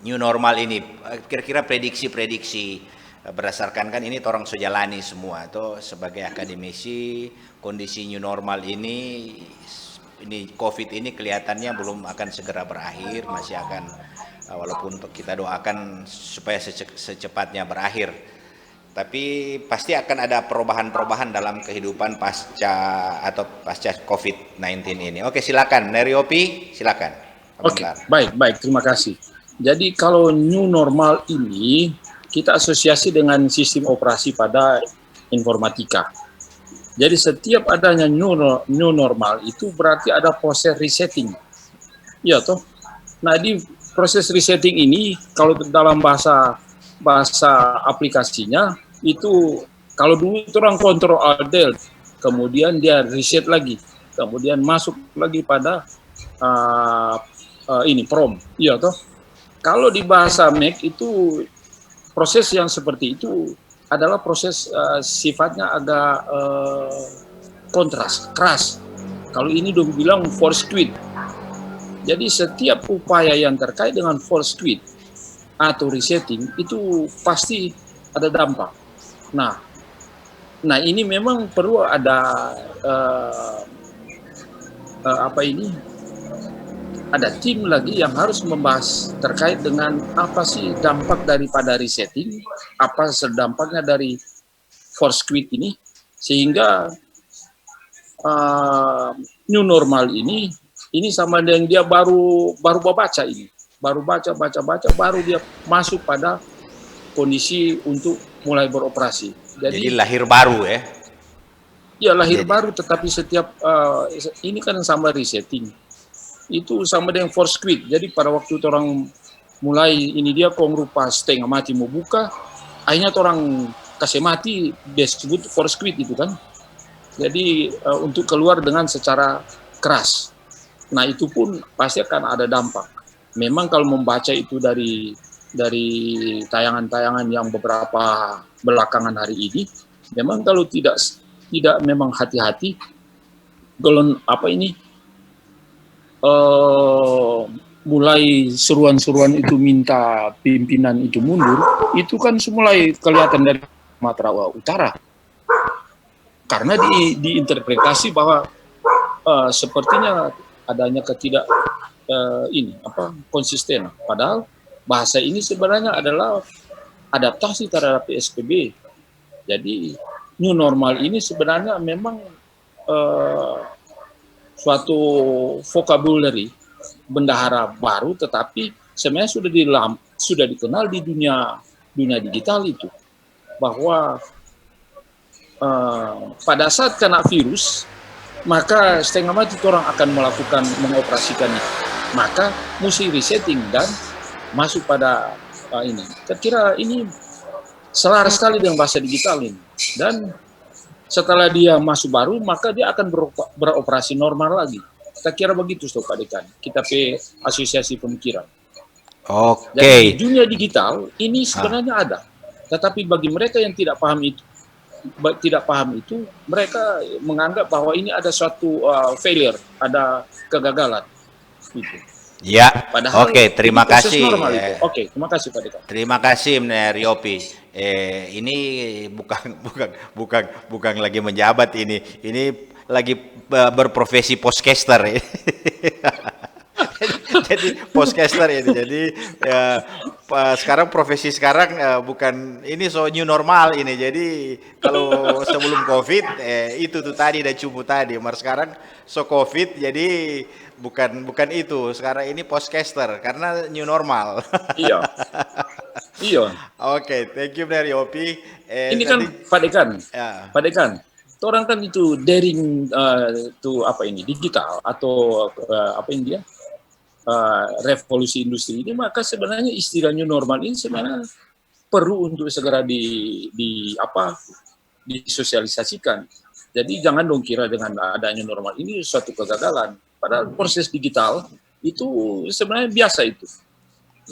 new normal ini, kira-kira prediksi-prediksi berdasarkan kan ini orang sejalani semua tuh sebagai akademisi, kondisi new normal ini COVID ini kelihatannya belum akan segera berakhir, masih akan walaupun kita doakan supaya secepatnya berakhir, tapi pasti akan ada perubahan-perubahan dalam kehidupan pasca COVID-19 ini. Oke, silakan Neriopi, silakan Oke, komentar. baik, terima kasih. Jadi kalau new normal ini kita asosiasi dengan sistem operasi pada informatika. Jadi setiap adanya new normal itu berarti ada proses resetting. Ya toh. Nah, di proses resetting ini kalau dalam bahasa aplikasinya itu kalau dulu itu orang kontrol alt del, kemudian dia reset lagi, kemudian masuk lagi pada ini prom. Iya toh. Kalau di bahasa Mac itu proses yang seperti itu adalah proses sifatnya agak kontras, keras. Kalau ini dong bilang force quit. Jadi setiap upaya yang terkait dengan force quit atau resetting itu pasti ada dampak. Nah ini memang perlu ada ada tim lagi yang harus membahas terkait dengan apa sih dampak daripada resetting, apa dampaknya dari force quit ini, sehingga new normal ini sama dengan dia baru baca ini, baru baca, baru dia masuk pada kondisi untuk mulai beroperasi. Jadi lahir baru ya? Ya lahir baru, tetapi setiap ini kan sama resetting. Itu sama dengan force quit. Jadi pada waktu orang mulai ini dia kong rupa setengah mati mau buka, akhirnya orang kasih mati, disebut force quit itu kan. Jadi untuk keluar dengan secara keras. Nah itu pun pasti akan ada dampak. Memang kalau membaca itu dari tayangan-tayangan yang beberapa belakangan hari ini, memang kalau tidak memang hati-hati, kalau mulai seruan-seruan itu minta pimpinan itu mundur, itu kan mulai kelihatan dari Sumatera Utara. Karena diinterpretasi bahwa sepertinya adanya konsisten. Padahal bahasa ini sebenarnya adalah adaptasi terhadap PSBB. Jadi new normal ini sebenarnya memang suatu vocabulary bendahara baru, tetapi sebenarnya sudah dikenal di dunia digital itu, bahwa pada saat kena virus maka setengah mati orang akan mengoperasikan itu, maka mesti resetting dan masuk pada ini. Saya kira ini selaras sekali dengan bahasa digital ini, dan setelah dia masuk baru, maka dia akan beroperasi normal lagi. Kita kira begitu, Pak Dekan. Kita asosiasi pemikiran. Oke. Jadi di dunia digital ini sebenarnya ada, tetapi bagi mereka yang tidak paham itu, mereka menganggap bahwa ini ada suatu failure, ada kegagalan. Gitu. Ya, oke, terima kasih. Oke, terima kasih Pak Dekan. Terima kasih Neriopi. Ini bukan lagi menjabat ini lagi berprofesi podcaster. Jadi podcaster ini. Jadi sekarang profesi sekarang bukan ini new normal ini. Jadi kalau sebelum COVID itu tuh tadi dan cupu tadi. Mar sekarang COVID jadi bukan itu. Sekarang ini podcaster karena new normal. Iya. Oke, thank you Neriopi. Ini kan Pak Dekan. Ya. Pak Dekan. Orang kan itu daring digital atau revolusi industri ini, maka sebenarnya istilah new normal ini sebenarnya perlu untuk segera disosialisasikan. Jadi jangan dong kira dengan adanya normal ini suatu kegagalan. Padahal proses digital itu sebenarnya biasa itu.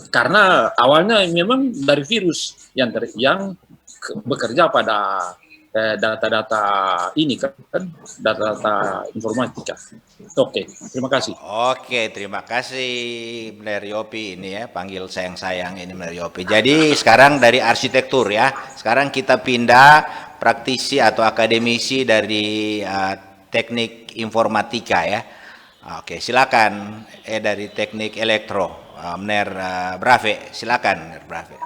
Karena awalnya memang dari virus yang bekerja pada data-data ini kan, data-data informatika. Oke, terima kasih. Oke, terima kasih Bener Yopi ini ya, panggil sayang-sayang ini Bener Yopi. Jadi sekarang dari arsitektur ya, sekarang kita pindah praktisi atau akademisi dari teknik informatika ya. Oke, silakan dari teknik elektro, Bener Brave, silakan Bener Brave.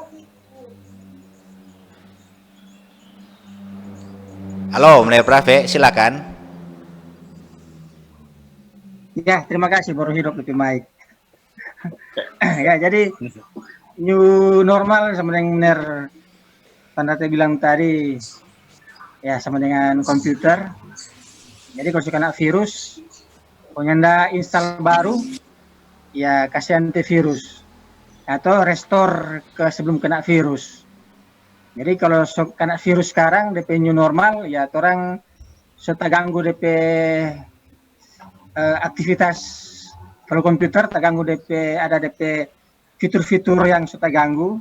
Halo Bener Brave, silakan. Ya, terima kasih baru hidup lebih baik. Ya, jadi new normal sama dengan benar tanda bilang tadi ya sama dengan komputer. Jadi kalau kena virus, punya install baru, ya kasih antivirus atau restore ke sebelum kena virus. Jadi kalau kena virus sekarang DP new normal, ya orang sudah ganggu DP aktivitas. Kalau komputer terganggu ada DP fitur-fitur yang sudah ganggu.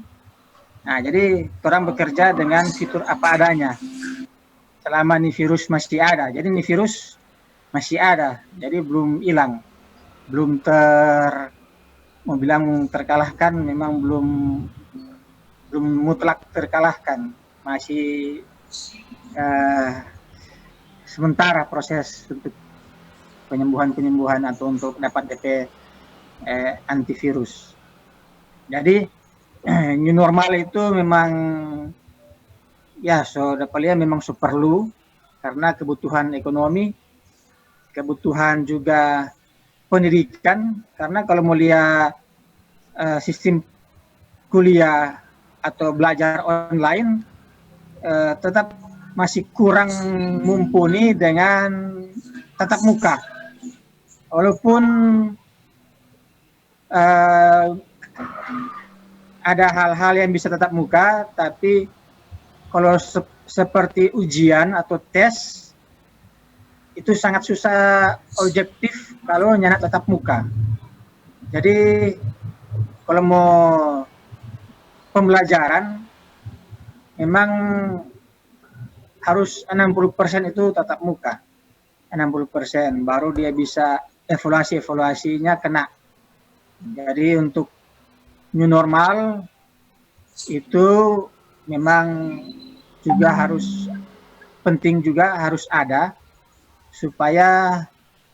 Nah, jadi orang bekerja dengan fitur apa adanya. Selama ini virus masih ada. Jadi ini virus masih ada. Jadi belum hilang. Belum mau bilang terkalahkan, memang belum mutlak terkalahkan. Masih sementara proses untuk penyembuhan atau untuk dapat DP antivirus. Jadi new normal itu memang ya memang perlu karena kebutuhan ekonomi, kebutuhan juga pendidikan, karena kalau mau lihat sistem kuliah atau belajar online tetap masih kurang mumpuni dengan tatap muka. Walaupun ada hal-hal yang bisa tatap muka, tapi kalau seperti ujian atau tes itu sangat susah objektif kalau nyanak tatap muka. Jadi kalau mau pembelajaran memang harus 60% itu tatap muka. 60% baru dia bisa evaluasinya kena. Jadi untuk new normal itu memang juga harus penting juga harus ada supaya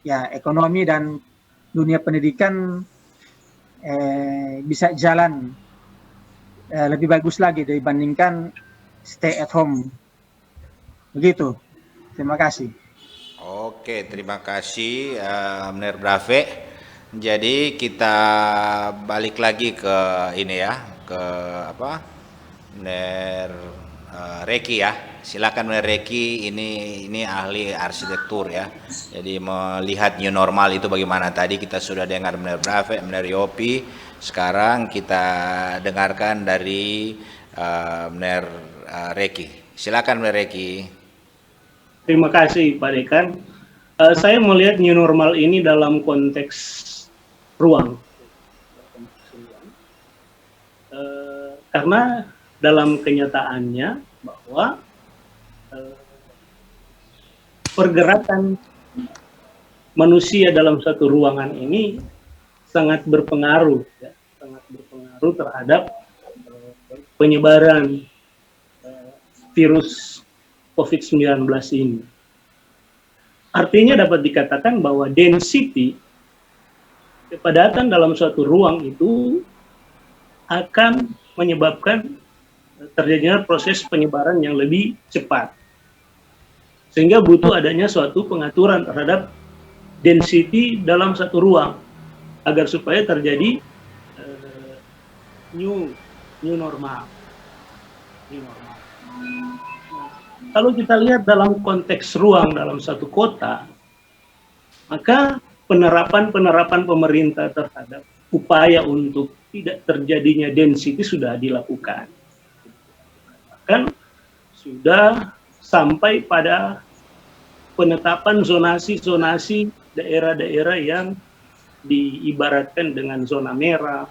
ya ekonomi dan dunia pendidikan bisa jalan lebih bagus lagi dibandingkan stay at home. Begitu. Terima kasih. Oke, terima kasih Bener Brave. Jadi kita balik lagi ke ini ya, ke apa? Bener Reki ya. Silakan Bener Reki, ini ahli arsitektur ya. Jadi melihat new normal itu bagaimana, tadi kita sudah dengar Bener Brave, Bener Yopi. Sekarang kita dengarkan dari Bener Reki. Silakan Bener Reki. Terima kasih Pak Dekan. Saya melihat new normal ini dalam konteks ruang. Karena dalam kenyataannya bahwa pergerakan manusia dalam satu ruangan ini sangat berpengaruh, ya, sangat berpengaruh terhadap penyebaran virus COVID-19 ini. Artinya dapat dikatakan bahwa density, kepadatan dalam suatu ruang itu akan menyebabkan terjadinya proses penyebaran yang lebih cepat. Sehingga butuh adanya suatu pengaturan terhadap density dalam satu ruang agar supaya terjadi new normal. Kalau kita lihat dalam konteks ruang dalam satu kota, maka penerapan pemerintah terhadap upaya untuk tidak terjadinya density sudah dilakukan. Bahkan sudah sampai pada penetapan zonasi daerah-daerah yang diibaratkan dengan zona merah,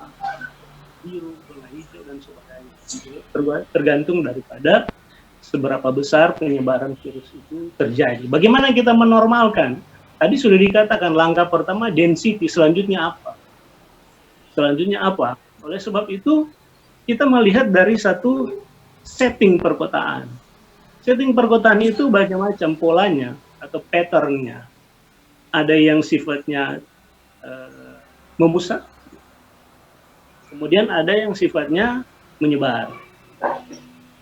biru, zona hijau, dan sebagainya. Tergantung daripada seberapa besar penyebaran virus itu terjadi. Bagaimana kita menormalkan? Tadi sudah dikatakan langkah pertama density, selanjutnya apa? Selanjutnya apa? Oleh sebab itu kita melihat dari satu setting perkotaan. Setting perkotaan itu macam-macam polanya atau patternnya. Ada yang sifatnya memusat, kemudian ada yang sifatnya menyebar.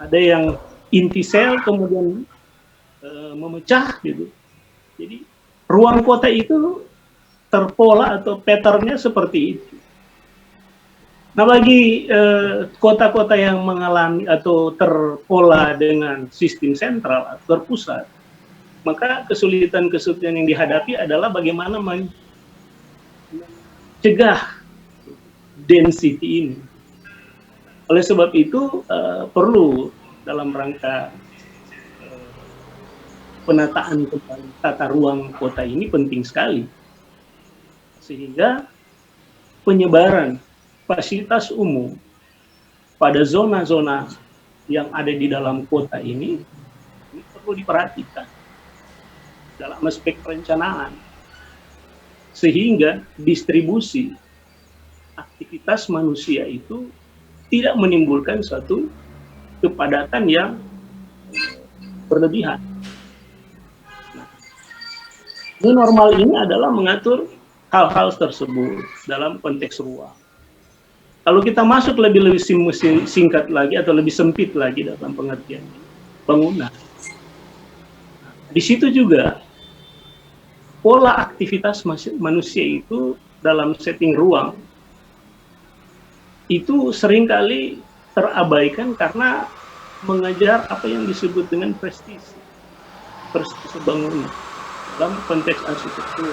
Ada yang inti sel kemudian memecah gitu. Jadi ruang kota itu terpola atau patternnya seperti itu. Nah, bagi kota-kota yang mengalami atau terpola dengan sistem sentral atau terpusat, maka kesulitan-kesulitan yang dihadapi adalah bagaimana mencegah density ini. Oleh sebab itu perlu dalam rangka penataan kembali tata ruang kota ini penting sekali, sehingga penyebaran fasilitas umum pada zona-zona yang ada di dalam kota ini perlu diperhatikan dalam aspek perencanaan, sehingga distribusi aktivitas manusia itu tidak menimbulkan suatu kepadatan yang berlebihan. New normal ini adalah mengatur hal-hal tersebut dalam konteks ruang. Kalau kita masuk lebih singkat lagi atau lebih sempit lagi dalam pengertian bangunan, di situ juga pola aktivitas manusia itu dalam setting ruang itu seringkali terabaikan karena mengejar apa yang disebut dengan prestise bangunan dalam konteks arsitektur.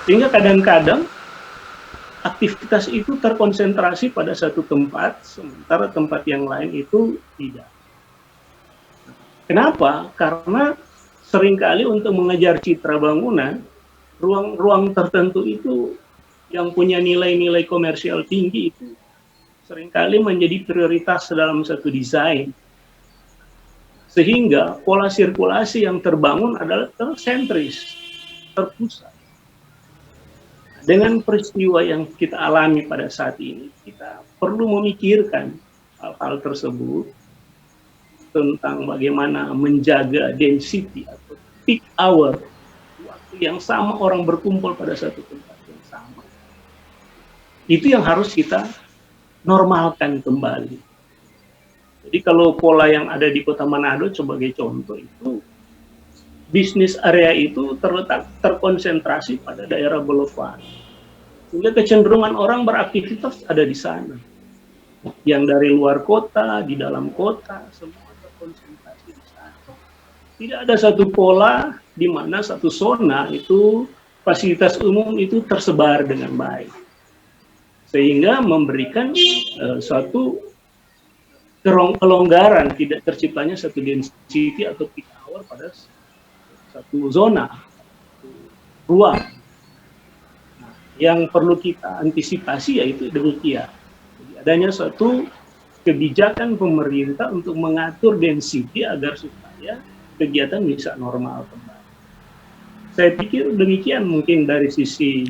Sehingga kadang-kadang aktivitas itu terkonsentrasi pada satu tempat, sementara tempat yang lain itu tidak. Kenapa? Karena seringkali untuk mengejar citra bangunan, ruang-ruang tertentu itu yang punya nilai-nilai komersial tinggi itu seringkali menjadi prioritas dalam satu desain. Sehingga pola sirkulasi yang terbangun adalah tersentris, terpusat. Dengan peristiwa yang kita alami pada saat ini, kita perlu memikirkan hal-hal tersebut tentang bagaimana menjaga density atau peak hour, waktu yang sama orang berkumpul pada satu tempat yang sama. Itu yang harus kita normalkan kembali. Jadi kalau pola yang ada di Kota Manado sebagai contoh itu, bisnis area itu terkonsentrasi pada daerah boulevard. Sehingga kecenderungan orang beraktivitas ada di sana. Yang dari luar kota, di dalam kota, semua terkonsentrasi di sana. Tidak ada satu pola di mana satu zona itu fasilitas umum itu tersebar dengan baik. Sehingga memberikan suatu kelonggaran, tidak terciptanya satu density atau peak hour pada satu zona, ruang. Nah, yang perlu kita antisipasi yaitu demikian. Jadi adanya suatu kebijakan pemerintah untuk mengatur density agar supaya kegiatan bisa normal kembali. Saya pikir demikian mungkin dari sisi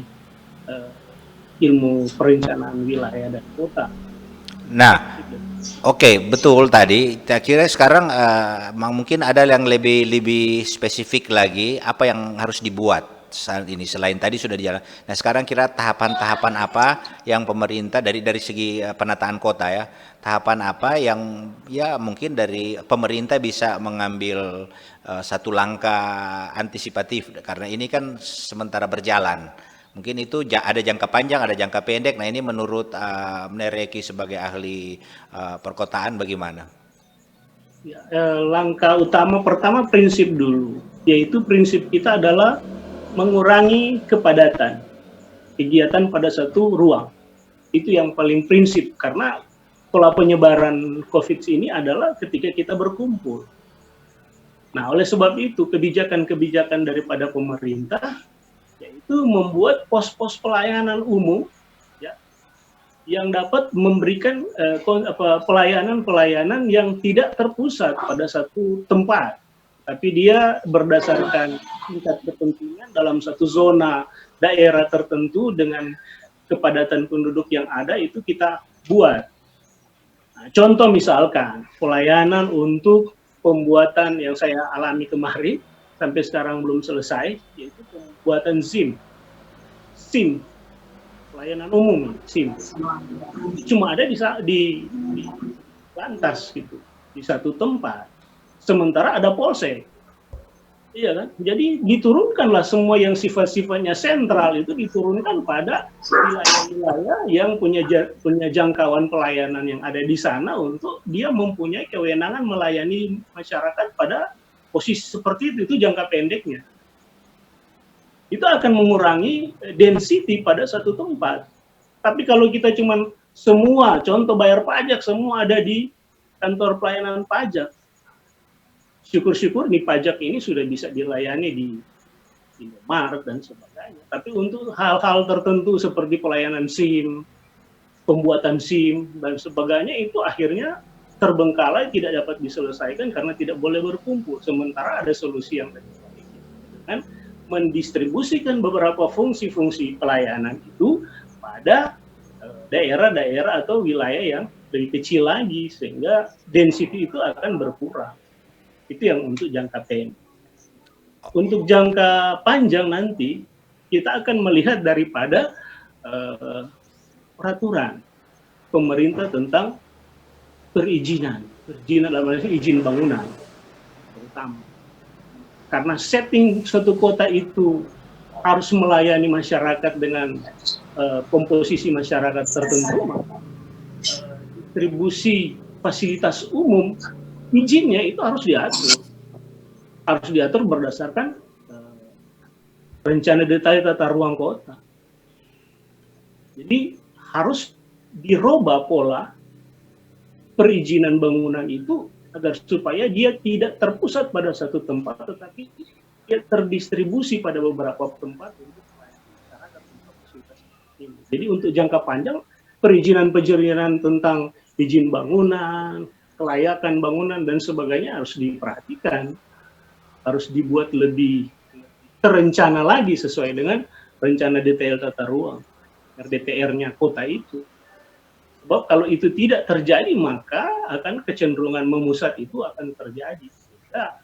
ilmu perencanaan wilayah dan kota. Nah, oke, betul tadi. Saya kira sekarang mungkin ada yang lebih spesifik lagi apa yang harus dibuat saat ini selain tadi sudah dijalan. Nah, sekarang kira tahapan-tahapan apa yang pemerintah dari segi penataan kota ya, tahapan apa yang ya mungkin dari pemerintah bisa mengambil satu langkah antisipatif karena ini kan sementara berjalan. Mungkin itu ada jangka panjang, ada jangka pendek. Nah ini menurut Reki sebagai ahli perkotaan bagaimana? Ya, langkah utama pertama prinsip dulu, yaitu prinsip kita adalah mengurangi kepadatan kegiatan pada satu ruang. Itu yang paling prinsip karena pola penyebaran COVID ini adalah ketika kita berkumpul. Nah oleh sebab itu kebijakan-kebijakan daripada pemerintah yaitu membuat pos-pos pelayanan umum ya, yang dapat memberikan pelayanan-pelayanan yang tidak terpusat pada satu tempat, tapi dia berdasarkan tingkat kepentingan dalam satu zona daerah tertentu dengan kepadatan penduduk yang ada itu kita buat. Nah, contoh misalkan pelayanan untuk pembuatan yang saya alami kemarin sampai sekarang belum selesai, yaitu pembuatan SIM, pelayanan umum SIM. Cuma ada di lantas gitu, di satu tempat. Sementara ada polsek. Iya kan? Jadi diturunkanlah semua yang sifat-sifatnya sentral itu diturunkan pada wilayah-wilayah yang punya jangkauan pelayanan yang ada di sana untuk dia mempunyai kewenangan melayani masyarakat pada posisi seperti itu jangka pendeknya. Itu akan mengurangi density pada satu tempat. Tapi kalau kita cuman semua, contoh bayar pajak, semua ada di kantor pelayanan pajak. Syukur-syukur nih pajak ini sudah bisa dilayani di Indomaret dan sebagainya. Tapi untuk hal-hal tertentu seperti pelayanan SIM, pembuatan SIM, dan sebagainya itu akhirnya terbengkalai, tidak dapat diselesaikan karena tidak boleh berkumpul. Sementara ada solusi yang lain. Dengan mendistribusikan beberapa fungsi-fungsi pelayanan itu pada daerah-daerah atau wilayah yang lebih kecil lagi, sehingga density itu akan berkurang. Itu yang untuk jangka pendek. Untuk jangka panjang nanti, kita akan melihat daripada peraturan pemerintah tentang perizinan dalam hal ini izin bangunan, terutama. Karena setting suatu kota itu harus melayani masyarakat dengan komposisi masyarakat tertentu, distribusi fasilitas umum, izinnya itu harus diatur berdasarkan rencana detail tata ruang kota. Jadi harus dirubah pola perizinan bangunan itu agar supaya dia tidak terpusat pada satu tempat, tetapi dia terdistribusi pada beberapa tempat untuk masyarakat untuk fasilitas ini. Jadi untuk jangka panjang perizinan tentang izin bangunan, kelayakan bangunan dan sebagainya harus diperhatikan, harus dibuat lebih terencana lagi sesuai dengan rencana detail tata ruang RDTR-nya kota itu. Sebab kalau itu tidak terjadi maka akan kecenderungan memusat itu akan terjadi. Sehingga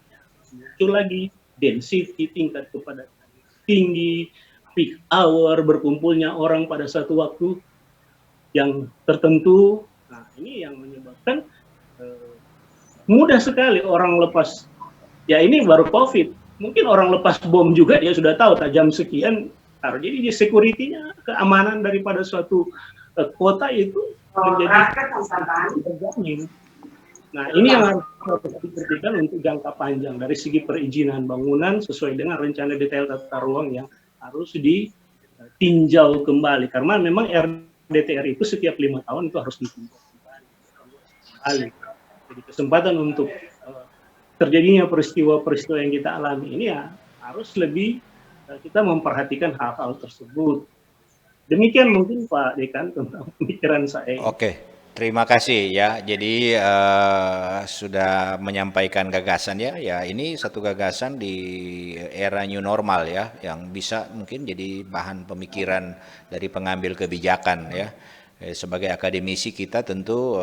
muncul lagi density, tingkat kepadatan tinggi, peak hour, berkumpulnya orang pada satu waktu yang tertentu. Nah, ini yang menyebabkan mudah sekali orang lepas, ya ini baru COVID, mungkin orang lepas bom juga dia sudah tahu jam sekian, jadi security-nya, keamanan daripada suatu kota itu menjadi terjamin. Nah ini yang harus diperhatikan untuk jangka panjang dari segi perizinan bangunan sesuai dengan rencana detail tata ruang yang harus ditinjau kembali, karena memang RDTR itu setiap 5 tahun itu harus ditinjau kembali. Jadi kesempatan untuk terjadinya peristiwa-peristiwa yang kita alami ini ya harus lebih kita memperhatikan hal-hal tersebut. Demikian mungkin Pak Dekan tentang pemikiran saya. Oke, terima kasih ya. Jadi sudah menyampaikan gagasan ya. Ya ini satu gagasan di era new normal ya, yang bisa mungkin jadi bahan pemikiran dari pengambil kebijakan ya. Sebagai akademisi kita tentu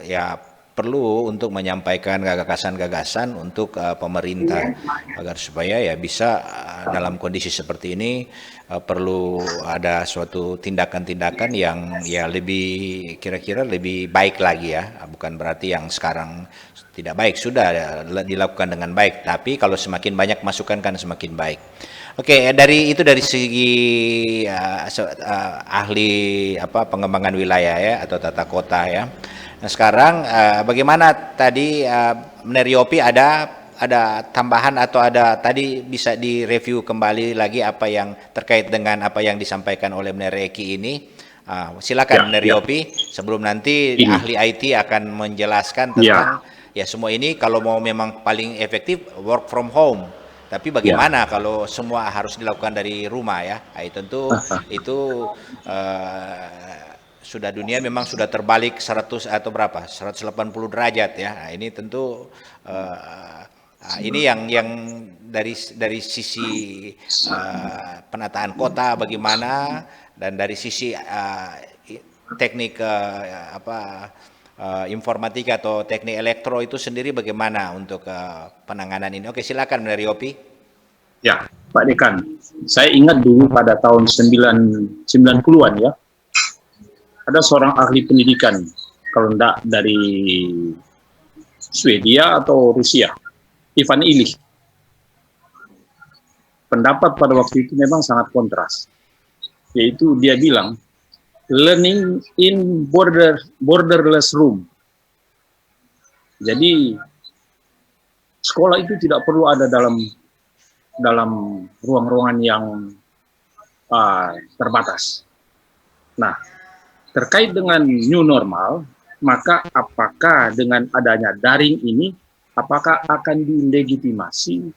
ya perlu untuk menyampaikan gagasan-gagasan untuk pemerintah agar supaya ya bisa dalam kondisi seperti ini perlu ada suatu tindakan-tindakan yang ya lebih kira-kira lebih baik lagi ya, bukan berarti yang sekarang tidak baik, sudah dilakukan dengan baik, tapi kalau semakin banyak masukan kan semakin baik. Oke, dari segi ahli pengembangan wilayah ya atau tata kota ya. Nah sekarang bagaimana tadi Mner Yopi ada tambahan atau ada tadi bisa direview kembali lagi apa yang terkait dengan apa yang disampaikan oleh Mner Eki ini? Silakan Mner Yopi sebelum nanti ahli IT akan menjelaskan tentang ya semua ini kalau mau memang paling efektif work from home. Tapi bagaimana kalau semua harus dilakukan dari rumah ya? Tentu itu sudah dunia memang sudah terbalik 100 atau berapa 180 derajat ya. Nah, ini tentu ini yang dari sisi penataan kota bagaimana, dan dari sisi teknik informatika atau teknik elektro itu sendiri bagaimana untuk penanganan ini. Oke, silakan dari Yopi. Ya, Pak Dekan, saya ingat dulu pada tahun 90-an ya, ada seorang ahli pendidikan, kalau enggak dari Swedia atau Rusia, Ivan Illich. Pendapat pada waktu itu memang sangat kontras, yaitu dia bilang, learning in borderless room. Jadi, sekolah itu tidak perlu ada dalam ruang-ruangan yang terbatas. Nah, terkait dengan new normal, maka apakah dengan adanya daring ini, apakah akan dilegitimasi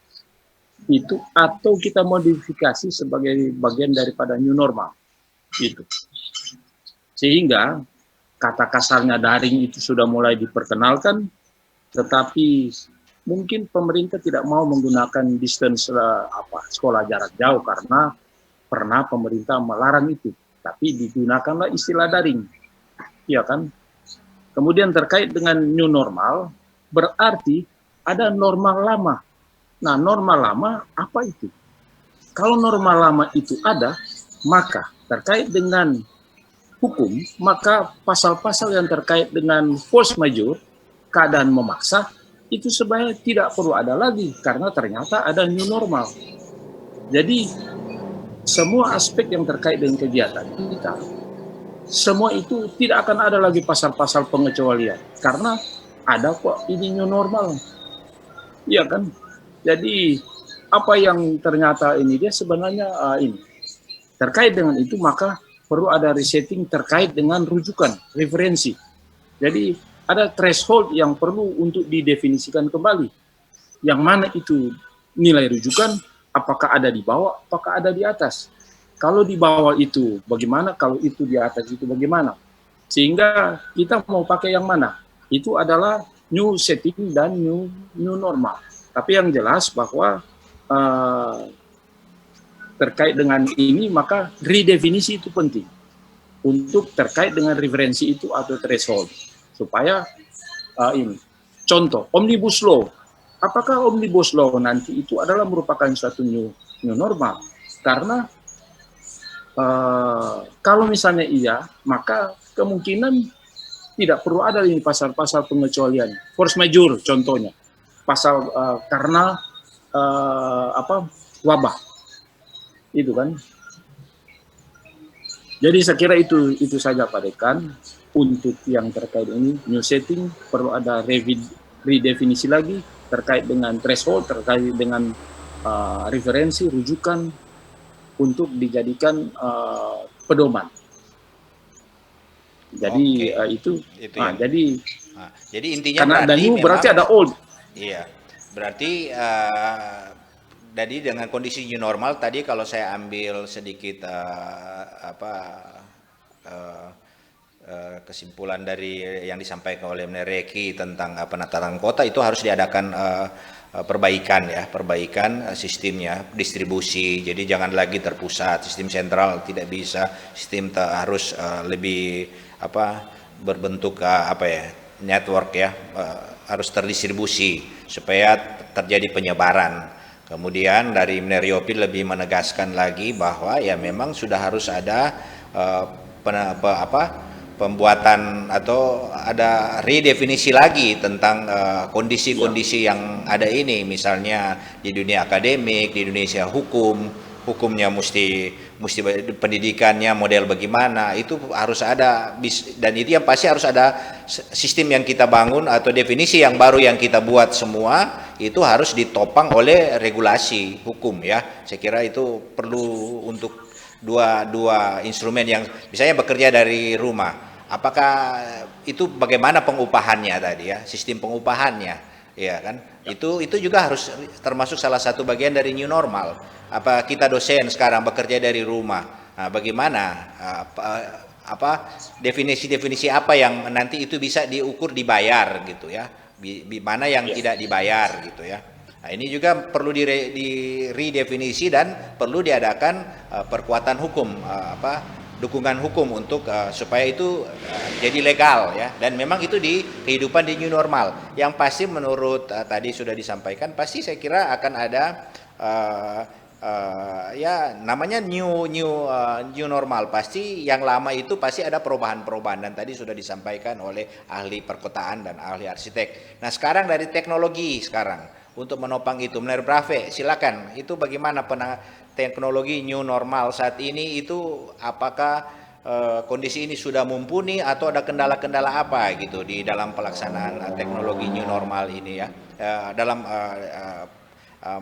itu atau kita modifikasi sebagai bagian daripada new normal? Itu. Sehingga kata kasarnya daring itu sudah mulai diperkenalkan, tetapi mungkin pemerintah tidak mau menggunakan distance sekolah jarak jauh karena pernah pemerintah melarang itu. Tapi digunakanlah istilah daring, ya kan? Kemudian terkait dengan new normal, berarti ada normal lama. Nah, normal lama apa itu? Kalau normal lama itu ada, maka terkait dengan hukum, maka pasal-pasal yang terkait dengan force majeure, keadaan memaksa, itu sebenarnya tidak perlu ada lagi, karena ternyata ada new normal. Jadi, semua aspek yang terkait dengan kegiatan kita, semua itu tidak akan ada lagi pasal-pasal pengecualian, karena ada kok ini new normal, iya kan? Jadi apa yang ternyata ini dia sebenarnya ini terkait dengan itu, maka perlu ada resetting terkait dengan rujukan, referensi. Jadi ada threshold yang perlu untuk didefinisikan kembali, yang mana itu nilai rujukan. Apakah ada di bawah, apakah ada di atas? Kalau di bawah itu bagaimana, kalau itu di atas itu bagaimana? Sehingga kita mau pakai yang mana? Itu adalah new setting dan new normal. Tapi yang jelas bahwa terkait dengan ini, maka redefinisi itu penting untuk terkait dengan referensi itu atau threshold. Supaya ini, contoh, Omnibus Law. Apakah Omnibus Law nanti itu adalah merupakan suatu new normal? Karena kalau misalnya iya, maka kemungkinan tidak perlu ada ini pasal-pasal pengecualian. Force majeure contohnya, pasal karena wabah, itu kan. Jadi saya kira itu saja Pak Dekan untuk yang terkait ini new setting, perlu ada redefinisi lagi terkait dengan threshold, terkait dengan referensi, rujukan untuk dijadikan pedoman. Jadi itu ya. Jadi intinya karena ada new berarti ada old. Iya, berarti jadi dengan kondisi new normal tadi, kalau saya ambil sedikit kesimpulan dari yang disampaikan oleh Reki tentang penataan kota, itu harus diadakan perbaikan sistemnya, distribusi. Jadi jangan lagi terpusat, sistem sentral tidak bisa, sistem harus lebih berbentuk network ya, harus terdistribusi supaya terjadi penyebaran. Kemudian dari Yopi lebih menegaskan lagi bahwa ya memang sudah harus ada pembuatan atau ada redefinisi lagi tentang kondisi-kondisi yang ada ini, misalnya di dunia akademik, di Indonesia hukumnya mesti pendidikannya model bagaimana, itu harus ada, dan itu yang pasti harus ada sistem yang kita bangun atau definisi yang baru yang kita buat, semua itu harus ditopang oleh regulasi hukum ya. Saya kira itu perlu untuk dua instrumen yang misalnya bekerja dari rumah. Apakah itu bagaimana pengupahannya tadi ya, sistem pengupahannya, ya kan? Itu juga harus termasuk salah satu bagian dari new normal. Apa kita dosen sekarang bekerja dari rumah? Nah, bagaimana definisi-definisi apa yang nanti itu bisa diukur dibayar gitu ya, mana yang tidak dibayar gitu ya. Nah, ini juga perlu diredefinisi dan perlu diadakan perkuatan hukum, dukungan hukum untuk supaya itu jadi legal ya, dan memang itu di kehidupan di new normal yang pasti menurut tadi sudah disampaikan, pasti saya kira akan ada ya namanya new normal, pasti yang lama itu pasti ada perubahan-perubahan dan tadi sudah disampaikan oleh ahli perkotaan dan ahli arsitek. Nah sekarang dari teknologi sekarang untuk menopang itu, Menurut Brave silakan, itu bagaimana teknologi new normal saat ini itu, apakah kondisi ini sudah mumpuni atau ada kendala-kendala apa gitu di dalam pelaksanaan teknologi new normal ini ya, dalam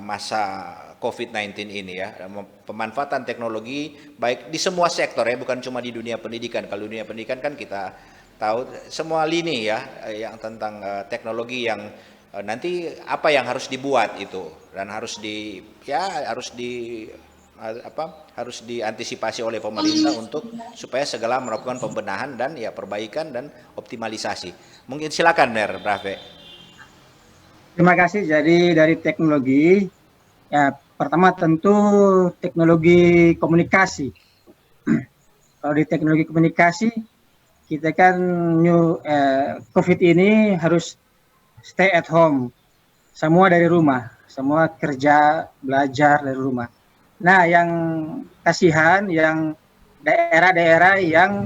masa COVID-19 ini ya, pemanfaatan teknologi baik di semua sektor ya, bukan cuma di dunia pendidikan. Kalau dunia pendidikan kan kita tahu semua lini ya, yang tentang teknologi yang nanti apa yang harus dibuat itu dan harus diantisipasi oleh pemerintah untuk supaya segala melakukan pembenahan dan ya perbaikan dan optimalisasi. Mungkin silakan Brave. Terima kasih. Jadi dari teknologi, ya pertama tentu teknologi komunikasi. Kalau di teknologi komunikasi, kita kan COVID ini harus stay at home. Semua dari rumah, semua kerja, belajar dari rumah. Nah, yang kasihan, yang daerah-daerah yang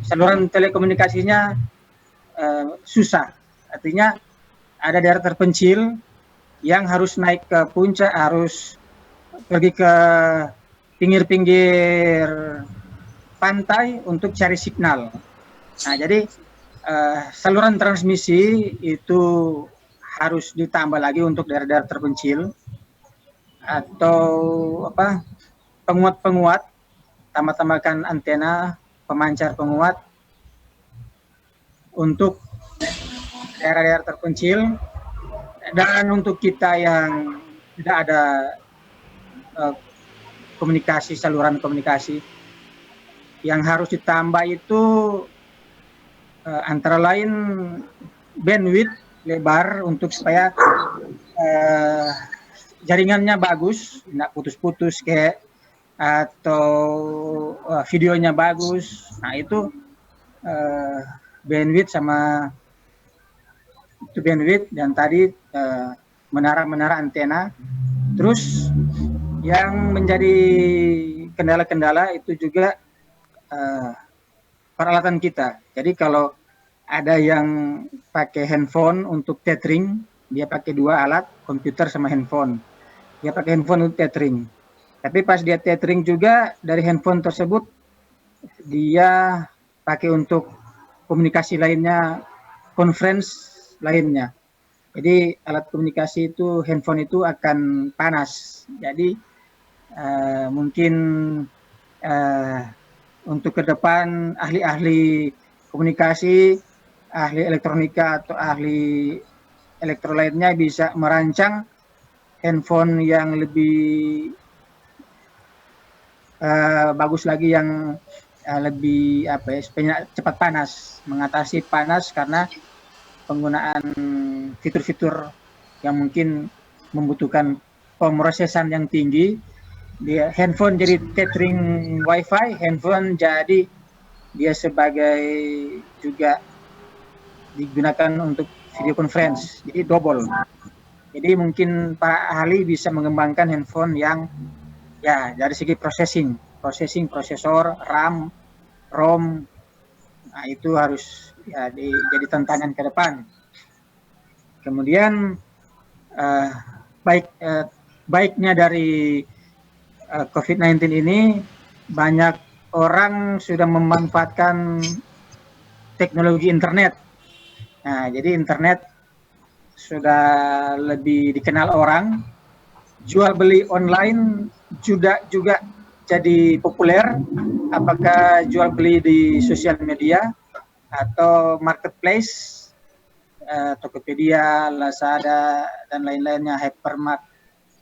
saluran telekomunikasinya susah. Artinya ada daerah terpencil yang harus naik ke puncak, harus pergi ke pinggir-pinggir pantai untuk cari signal. Nah, jadi saluran transmisi itu harus ditambah lagi untuk daerah-daerah terpencil, atau penguat-penguat, tambah-tambahkan antena, pemancar penguat untuk daerah-daerah terpencil. Dan untuk kita yang tidak ada komunikasi, saluran komunikasi, yang harus ditambah itu antara lain bandwidth lebar untuk supaya jaringannya bagus, tidak putus-putus kayak, atau videonya bagus. Nah itu bandwidth sama itu bandwidth, dan tadi menara-menara antena. Terus yang menjadi kendala-kendala itu juga peralatan kita. Jadi kalau ada yang pakai handphone untuk tethering, dia pakai dua alat, komputer sama handphone. Dia pakai handphone untuk tethering. Tapi pas dia tethering juga dari handphone tersebut, dia pakai untuk komunikasi lainnya, conference lainnya. Jadi alat komunikasi itu, handphone itu akan panas. Jadi mungkin untuk ke depan ahli-ahli komunikasi, ahli elektronika atau ahli elektro lainnya bisa merancang handphone yang lebih bagus lagi, yang lebih cepat panas, mengatasi panas karena penggunaan fitur-fitur yang mungkin membutuhkan pemrosesan yang tinggi. Dia handphone jadi tethering wifi, handphone jadi dia sebagai juga digunakan untuk video conference, jadi double. Jadi mungkin para ahli bisa mengembangkan handphone yang ya dari segi prosesor, RAM, ROM. Nah, itu harus ya jadi tantangan ke depan. Kemudian baiknya dari COVID-19 ini, banyak orang sudah memanfaatkan teknologi internet. Nah, jadi internet sudah lebih dikenal orang. Jual beli online juga jadi populer. Apakah jual beli di sosial media atau marketplace, Tokopedia, Lazada dan lain-lainnya, Hypermart.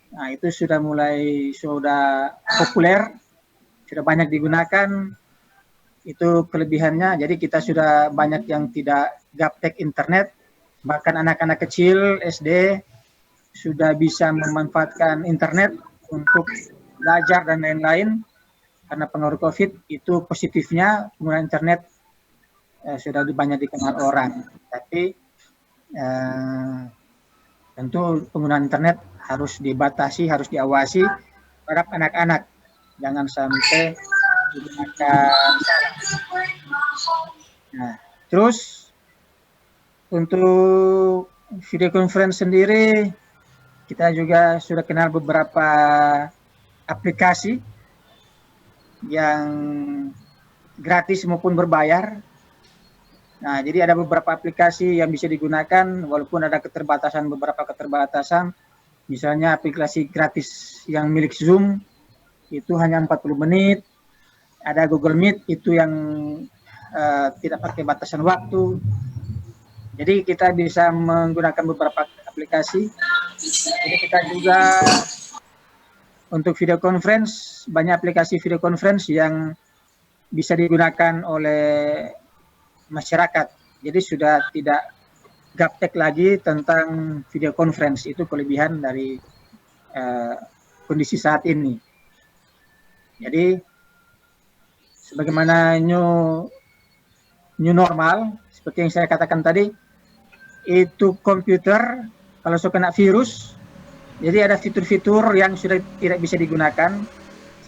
Nah, itu sudah populer. sudah banyak digunakan, itu kelebihannya. Jadi kita sudah banyak yang tidak gaptek internet, bahkan anak-anak kecil SD sudah bisa memanfaatkan internet untuk belajar dan lain-lain. Karena pengaruh COVID itu positifnya penggunaan internet sudah banyak dikenal orang. Tapi tentu penggunaan internet harus dibatasi, harus diawasi terhadap anak-anak. Jangan sampai digunakan. Nah, terus untuk video conference sendiri, kita juga sudah kenal beberapa aplikasi yang gratis maupun berbayar. Nah, jadi ada beberapa aplikasi yang bisa digunakan walaupun ada beberapa keterbatasan. Misalnya aplikasi gratis yang milik Zoom itu hanya 40 menit. Ada Google Meet itu yang tidak pakai batasan waktu. Jadi kita bisa menggunakan beberapa aplikasi. Jadi kita juga untuk video conference, banyak aplikasi video conference yang bisa digunakan oleh masyarakat. Jadi sudah tidak gaptek lagi tentang video conference. Itu kelebihan dari kondisi saat ini. Jadi sebagaimana new normal, seperti yang saya katakan tadi, itu komputer kalau sudah kena virus, jadi ada fitur-fitur yang sudah tidak bisa digunakan,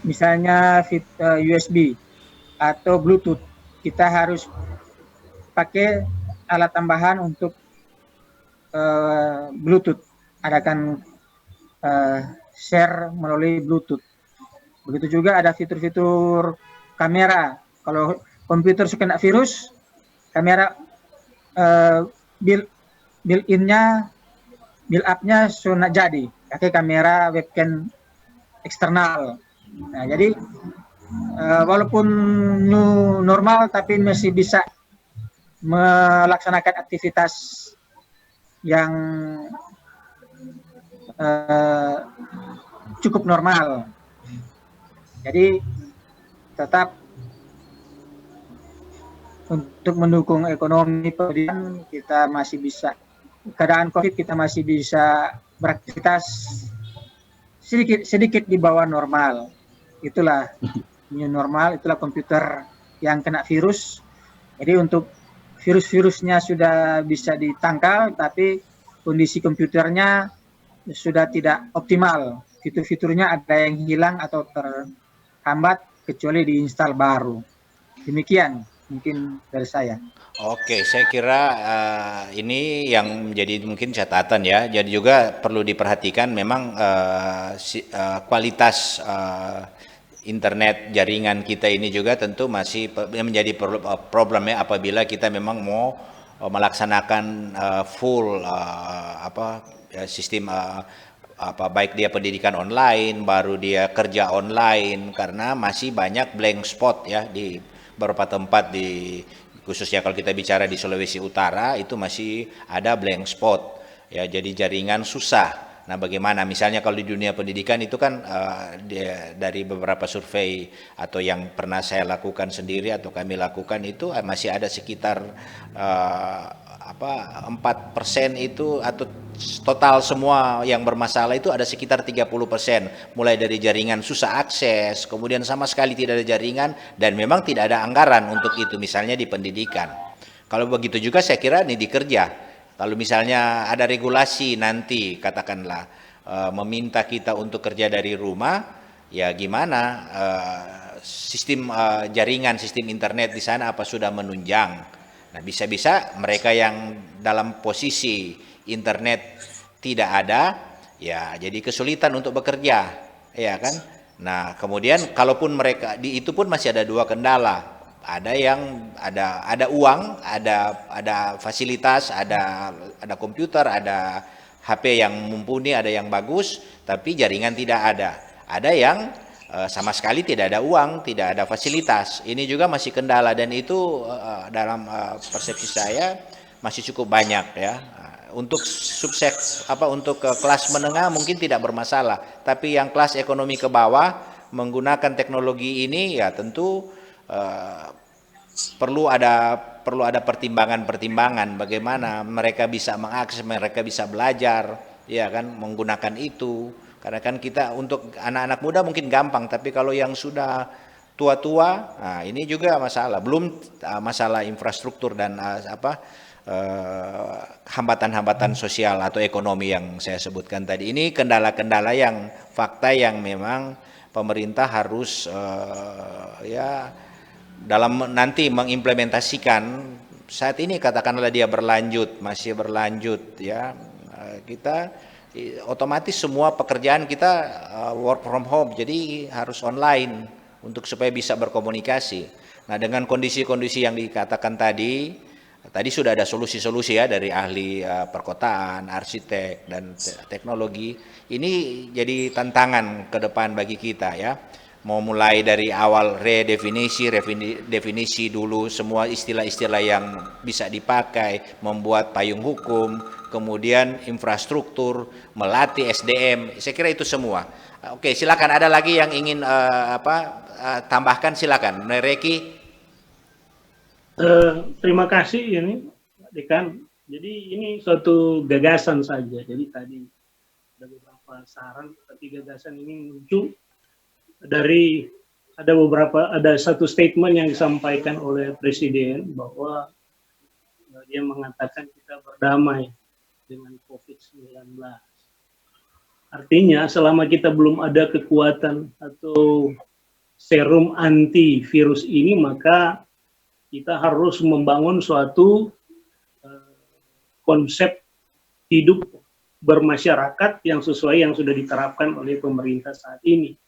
misalnya USB atau Bluetooth. Kita harus pakai alat tambahan untuk Bluetooth, adakan share melalui Bluetooth. Begitu juga ada fitur-fitur kamera. Kalau komputer suka kena virus, kamera build-in-nya, build-up-nya sudah jadi. Pakai kamera webcam eksternal. Nah, jadi walaupun new normal, tapi masih bisa melaksanakan aktivitas yang cukup normal. Jadi tetap untuk mendukung ekonomi pendidikan, kita masih bisa, keadaan COVID kita masih bisa beraktivitas sedikit di bawah normal. Itulah new normal, itulah komputer yang kena virus. Jadi untuk virus-virusnya sudah bisa ditangkal, tapi kondisi komputernya sudah tidak optimal. Fitur-fiturnya ada yang hilang atau terhambat kecuali diinstal baru. Demikian mungkin dari saya. Oke, saya kira ini yang menjadi mungkin catatan ya. Jadi juga perlu diperhatikan memang kualitas internet jaringan kita ini juga tentu masih menjadi problemnya apabila kita memang mau melaksanakan full sistem baik dia pendidikan online, baru dia kerja online, karena masih banyak blank spot ya di beberapa tempat khususnya kalau kita bicara di Sulawesi Utara itu masih ada blank spot ya, jadi jaringan susah. Nah, bagaimana misalnya kalau di dunia pendidikan itu kan dari beberapa survei atau yang pernah saya lakukan sendiri atau kami lakukan itu masih ada sekitar 4% itu, atau total semua yang bermasalah itu ada sekitar 30%, mulai dari jaringan susah akses, kemudian sama sekali tidak ada jaringan, dan memang tidak ada anggaran untuk itu, misalnya di pendidikan. Kalau begitu juga saya kira ini di kerja. Kalau misalnya ada regulasi nanti katakanlah meminta kita untuk kerja dari rumah, ya gimana sistem jaringan, sistem internet di sana apa sudah menunjang? Nah, bisa-bisa mereka yang dalam posisi internet tidak ada, ya jadi kesulitan untuk bekerja, ya kan? Nah, kemudian kalaupun mereka itu pun masih ada dua kendala. Ada yang ada uang, ada fasilitas, ada komputer, ada HP yang mumpuni, ada yang bagus, tapi jaringan tidak ada. Ada yang sama sekali tidak ada uang, tidak ada fasilitas. Ini juga masih kendala, dan itu dalam persepsi saya masih cukup banyak ya. Untuk untuk kelas menengah mungkin tidak bermasalah, tapi yang kelas ekonomi ke bawah menggunakan teknologi ini ya tentu perlu ada pertimbangan-pertimbangan bagaimana mereka bisa mengakses, mereka bisa belajar, ya kan, menggunakan itu. Karena kan kita untuk anak-anak muda mungkin gampang, tapi kalau yang sudah tua-tua, nah ini juga masalah. Belum masalah infrastruktur dan hambatan-hambatan sosial atau ekonomi yang saya sebutkan tadi. Ini kendala-kendala yang fakta yang memang pemerintah harus ya dalam nanti mengimplementasikan. Saat ini katakanlah dia masih berlanjut ya, kita otomatis semua pekerjaan kita work from home, jadi harus online untuk supaya bisa berkomunikasi. Nah, dengan kondisi-kondisi yang dikatakan tadi sudah ada solusi-solusi ya dari ahli perkotaan, arsitek dan teknologi. Ini jadi tantangan ke depan bagi kita ya. Mau mulai dari awal definisi dulu semua istilah-istilah yang bisa dipakai, membuat payung hukum, kemudian infrastruktur, melatih SDM. Saya kira itu semua. Oke, silakan, ada lagi yang ingin tambahkan, silakan. Reki. Terima kasih ini Pak Dekan. Jadi ini suatu gagasan saja. Jadi tadi ada beberapa saran, tapi gagasan ini muncul dari ada satu statement yang disampaikan oleh Presiden bahwa dia mengatakan kita berdamai dengan COVID-19. Artinya selama kita belum ada kekuatan atau serum anti virus ini, maka kita harus membangun suatu konsep hidup bermasyarakat yang sesuai yang sudah diterapkan oleh pemerintah saat ini.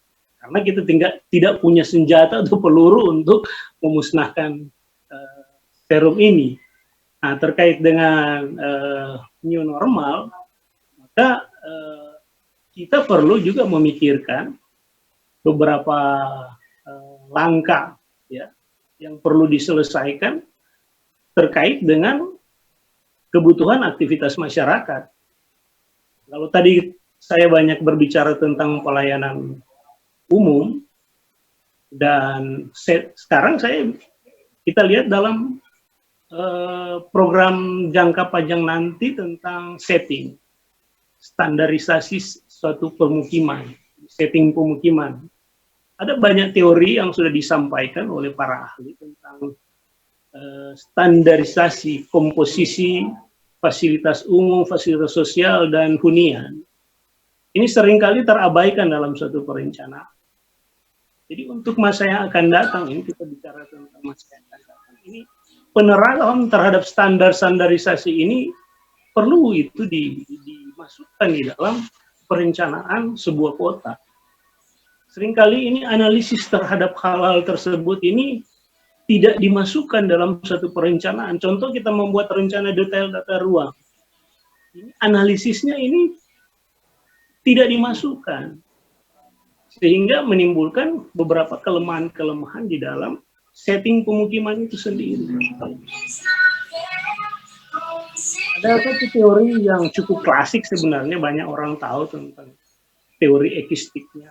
Karena kita tidak punya senjata atau peluru untuk memusnahkan serum ini. Nah, terkait dengan new normal, maka kita perlu juga memikirkan beberapa langkah ya yang perlu diselesaikan terkait dengan kebutuhan aktivitas masyarakat. Kalau tadi saya banyak berbicara tentang pelayanan umum, dan sekarang kita lihat dalam program jangka panjang nanti tentang standarisasi suatu pemukiman, setting pemukiman. Ada banyak teori yang sudah disampaikan oleh para ahli tentang standarisasi komposisi fasilitas umum, fasilitas sosial, dan hunian. Ini seringkali terabaikan dalam suatu perencanaan. Jadi untuk masa yang akan datang, ini kita bicara tentang masa yang akan datang, ini penerapan terhadap standarisasi ini perlu itu dimasukkan di dalam perencanaan sebuah kota. Seringkali ini analisis terhadap hal-hal tersebut ini tidak dimasukkan dalam satu perencanaan. Contoh kita membuat rencana detail tata ruang. Ini analisisnya ini tidak dimasukkan. Sehingga menimbulkan beberapa kelemahan-kelemahan di dalam setting pemukiman itu sendiri. Ada satu teori yang cukup klasik sebenarnya, banyak orang tahu tentang teori ekistiknya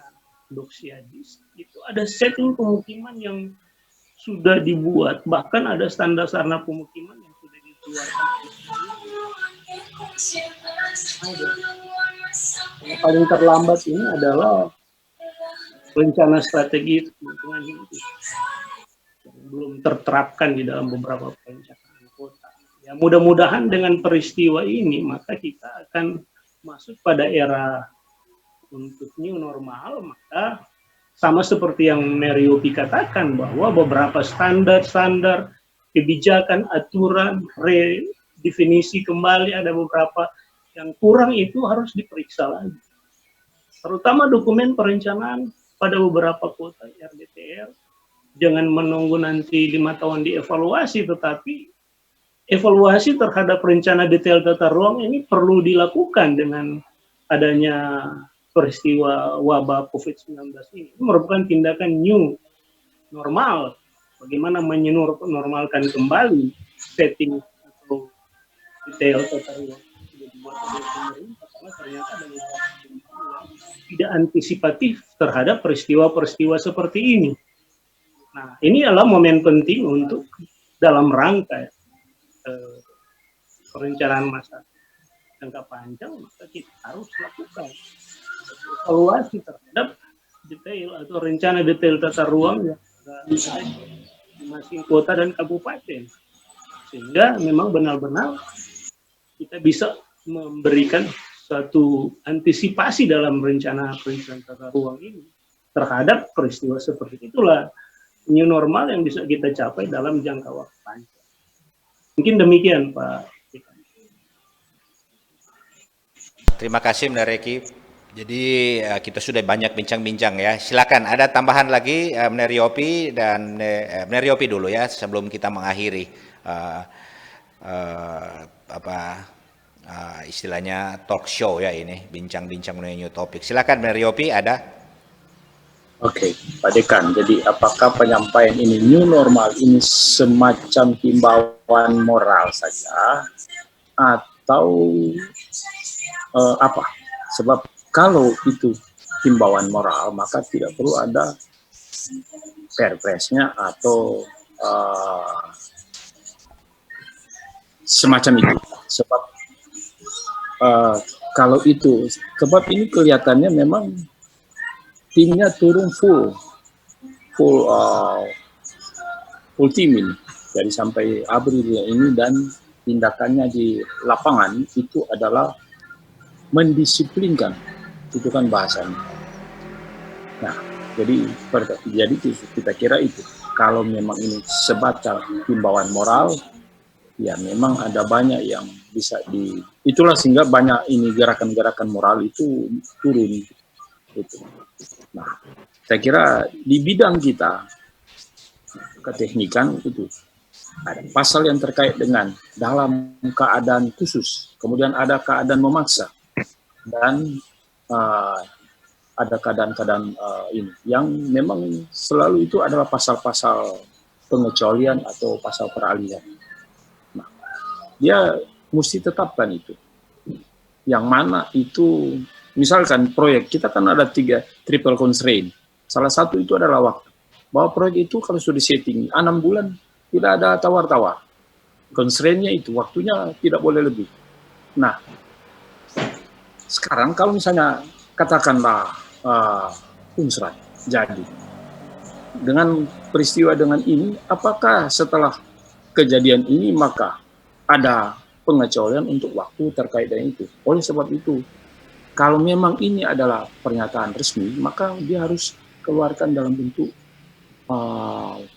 Doxiadis. Itu ada setting pemukiman yang sudah dibuat, bahkan ada standar sarana pemukiman yang sudah dikeluarkan. Yang paling terlambat ini adalah rencana strategi lingkungan hidup yang belum terterapkan di dalam beberapa perencanaan kota. Ya, mudah-mudahan dengan peristiwa ini maka kita akan masuk pada era untuk new normal, maka sama seperti yang Neryopi katakan bahwa beberapa standar kebijakan, aturan, redefinisi kembali, ada beberapa yang kurang itu harus diperiksa lagi. Terutama dokumen perencanaan pada beberapa kota RDTR, jangan menunggu nanti 5 tahun dievaluasi, tetapi evaluasi terhadap rencana detail tata ruang ini perlu dilakukan dengan adanya peristiwa wabah COVID-19 ini. Itu merupakan tindakan new normal, bagaimana menormalkan kembali setting atau detail tata ruang sudah dibuat oleh pemerintah, karena ternyata ada beberapa tidak antisipatif terhadap peristiwa-peristiwa seperti ini. Nah, ini adalah momen penting untuk dalam rangka perencanaan masa jangka panjang, maka kita harus lakukan evaluasi terhadap detail atau rencana detail tata ruang yang ada di masing kota dan kabupaten, sehingga memang benar-benar kita bisa memberikan suatu antisipasi dalam rencana tata ruang ini terhadap peristiwa seperti itulah new normal yang bisa kita capai dalam jangka waktu panjang. Mungkin demikian, Pak. Terima kasih, Mner Reki. Jadi kita sudah banyak bincang-bincang ya. Silakan ada tambahan lagi, Mner Yopi dan Mner Yopi dulu ya sebelum kita mengakhiri istilahnya talk show ya ini, bincang-bincang mengenai new topik. Silakan Mner Yopi, ada. Oke, Pak Dekan, jadi apakah penyampaian ini new normal ini semacam himbauan moral saja atau apa? Sebab kalau itu himbauan moral maka tidak perlu ada perpresnya atau semacam itu. Sebab kalau itu, sebab ini kelihatannya memang timnya turun full tim ini, jadi sampai April ini, dan tindakannya di lapangan itu adalah mendisiplinkan, itu kan bahasanya. Nah, jadi kita kira itu kalau memang ini sebatas himbauan moral, ya memang ada banyak yang bisa itulah sehingga banyak ini gerakan-gerakan moral itu turun gitu. Nah, saya kira di bidang kita keteknikan itu ada pasal yang terkait dengan dalam keadaan khusus, kemudian ada keadaan memaksa, dan ada keadaan-keadaan ini yang memang selalu itu adalah pasal-pasal pengecualian atau pasal peralihan. Nah, dia mesti tetapkan itu. Yang mana itu, misalkan proyek, kita kan ada 3 triple constraint. Salah satu itu adalah waktu. Bahwa proyek itu kalau sudah setting 6 bulan, tidak ada tawar-tawar. Constraint-nya itu, waktunya tidak boleh lebih. Nah, sekarang kalau misalnya katakanlah unsrat jadi. Dengan peristiwa dengan ini, apakah setelah kejadian ini maka ada pengecualian untuk waktu terkait dengan itu? Oleh sebab itu, kalau memang ini adalah pernyataan resmi, maka dia harus keluarkan dalam bentuk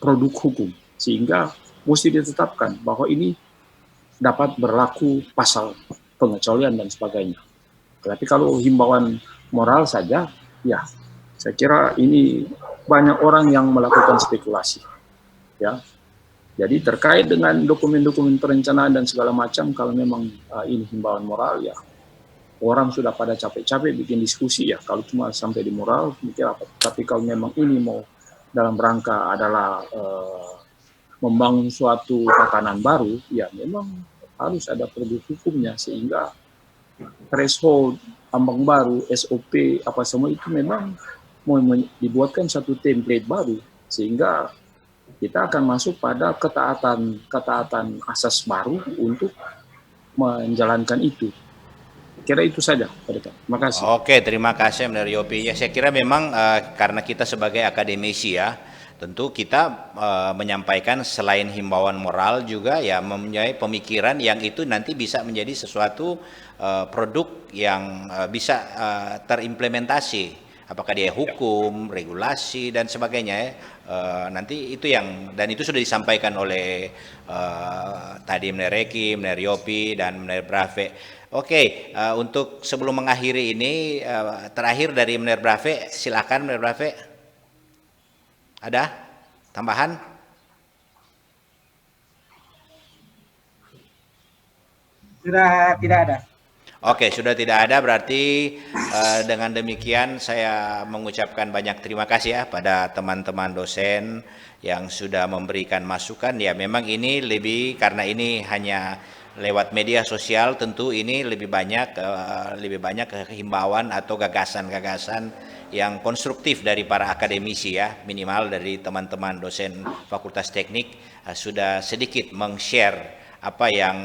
produk hukum, sehingga mesti ditetapkan bahwa ini dapat berlaku pasal pengecualian dan sebagainya. Tapi kalau himbauan moral saja, ya saya kira ini banyak orang yang melakukan spekulasi, ya. Jadi terkait dengan dokumen-dokumen perencanaan dan segala macam, kalau memang ini himbauan moral, ya orang sudah pada capek-capek bikin diskusi ya. Kalau cuma sampai di moral, mikir apa. Tapi kalau memang ini mau dalam rangka adalah membangun suatu tatanan baru, ya memang harus ada produk hukumnya, sehingga threshold, ambang baru, SOP, apa semua itu memang mau dibuatkan satu template baru, sehingga kita akan masuk pada ketaatan asas baru untuk menjalankan itu. Kira itu saja, Pak Dekan. Terima kasih. Oke, terima kasih Mner Yopi. Ya, saya kira memang karena kita sebagai akademisi ya, tentu kita menyampaikan selain himbauan moral juga ya mempunyai pemikiran yang itu nanti bisa menjadi sesuatu produk yang bisa terimplementasi. Apakah dia hukum, regulasi dan sebagainya ya. Nanti itu yang, dan itu sudah disampaikan oleh tadi Mner Reki, Mner Yopi dan Mner Brave. Oke, untuk sebelum mengakhiri ini terakhir dari Mner Brave, silakan Mner Brave. Ada tambahan? Sudah tidak ada. Oke, sudah tidak ada, berarti dengan demikian saya mengucapkan banyak terima kasih ya pada teman-teman dosen yang sudah memberikan masukan. Ya memang ini lebih karena ini hanya lewat media sosial tentu ini lebih banyak himbauan atau gagasan-gagasan yang konstruktif dari para akademisi ya, minimal dari teman-teman dosen Fakultas Teknik sudah sedikit meng-share apa yang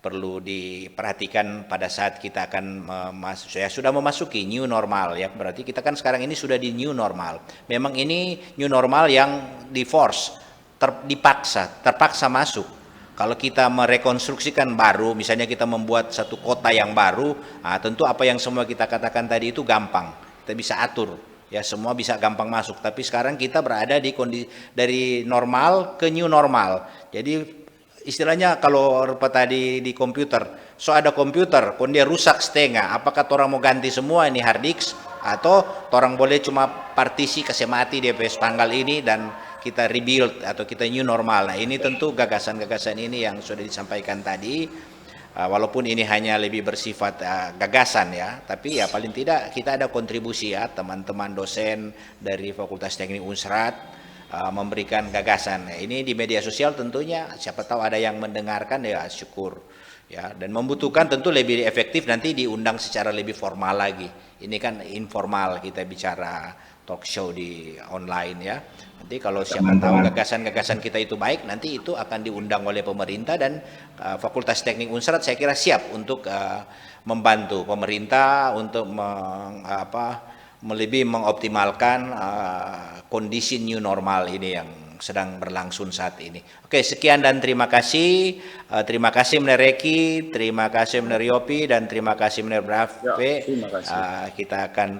perlu diperhatikan pada saat kita akan sudah memasuki new normal ya. Berarti kita kan sekarang ini sudah di new normal. Memang ini new normal yang di-force, terpaksa masuk. Kalau kita merekonstruksikan baru, misalnya kita membuat satu kota yang baru, tentu apa yang semua kita katakan tadi itu gampang, kita bisa atur, ya semua bisa gampang masuk. Tapi sekarang kita berada di kondisi dari normal ke new normal. Jadi istilahnya kalau tadi di komputer, ada komputer, kalau dia rusak setengah, apakah orang mau ganti semua ini hard disk, atau orang boleh cuma partisi kasih mati DPS tanggal ini dan kita rebuild atau kita new normal. Nah ini tentu gagasan-gagasan ini yang sudah disampaikan tadi, walaupun ini hanya lebih bersifat gagasan ya, tapi ya paling tidak kita ada kontribusi ya, teman-teman dosen dari Fakultas Teknik Unsrat memberikan gagasan. Nah, ini di media sosial tentunya siapa tahu ada yang mendengarkan ya syukur ya, dan membutuhkan tentu lebih efektif nanti diundang secara lebih formal lagi. Ini kan informal, kita bicara talk show di online ya. Nanti kalau siapa tahu gagasan-gagasan kita itu baik, nanti itu akan diundang oleh pemerintah dan Fakultas Teknik Unsrat saya kira siap untuk membantu pemerintah untuk lebih mengoptimalkan kondisi new normal ini yang sedang berlangsung saat ini. Oke, sekian dan terima kasih. Terima kasih Mner Reki, terima kasih Mner Yopi, dan terima kasih Mner Brafe. Ya, terima kasih. Kita akan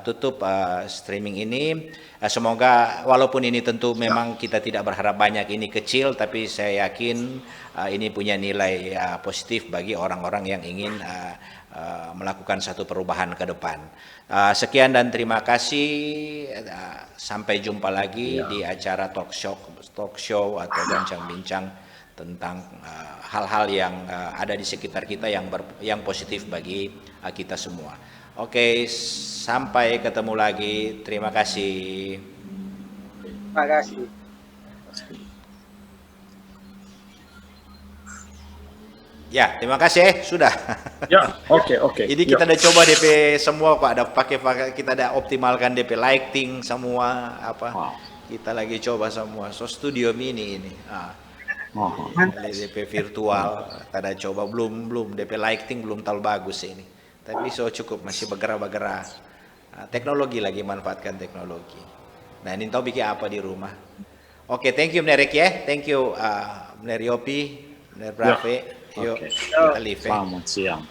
tutup streaming ini. Semoga walaupun ini tentu memang kita tidak berharap banyak, ini kecil, tapi saya yakin ini punya nilai positif bagi orang-orang yang ingin melakukan satu perubahan ke depan. Sekian dan terima kasih. Sampai jumpa lagi di acara talk show atau bincang-bincang tentang hal-hal yang ada di sekitar kita yang positif bagi kita semua. Oke, sampai ketemu lagi. Terima kasih. Terima kasih. Ya, terima kasih. Sudah. Ya, oke. Ini kita udah coba DP semua kok, ada pakai kita ada optimalkan DP lighting semua apa. Wow. Kita lagi coba semua. So studio mini ini. DP virtual, ada coba belum DP lighting belum terlalu bagus ini. Tapi cukup masih bergerak-bergerak. Teknologi lagi, manfaatkan teknologi. Nah, ini tahu bikin apa di rumah. Oke, thank you Mner Reki ya. Thank you Mner Yopi, Mner Brafe. Yuk, kita live. Selamat siang.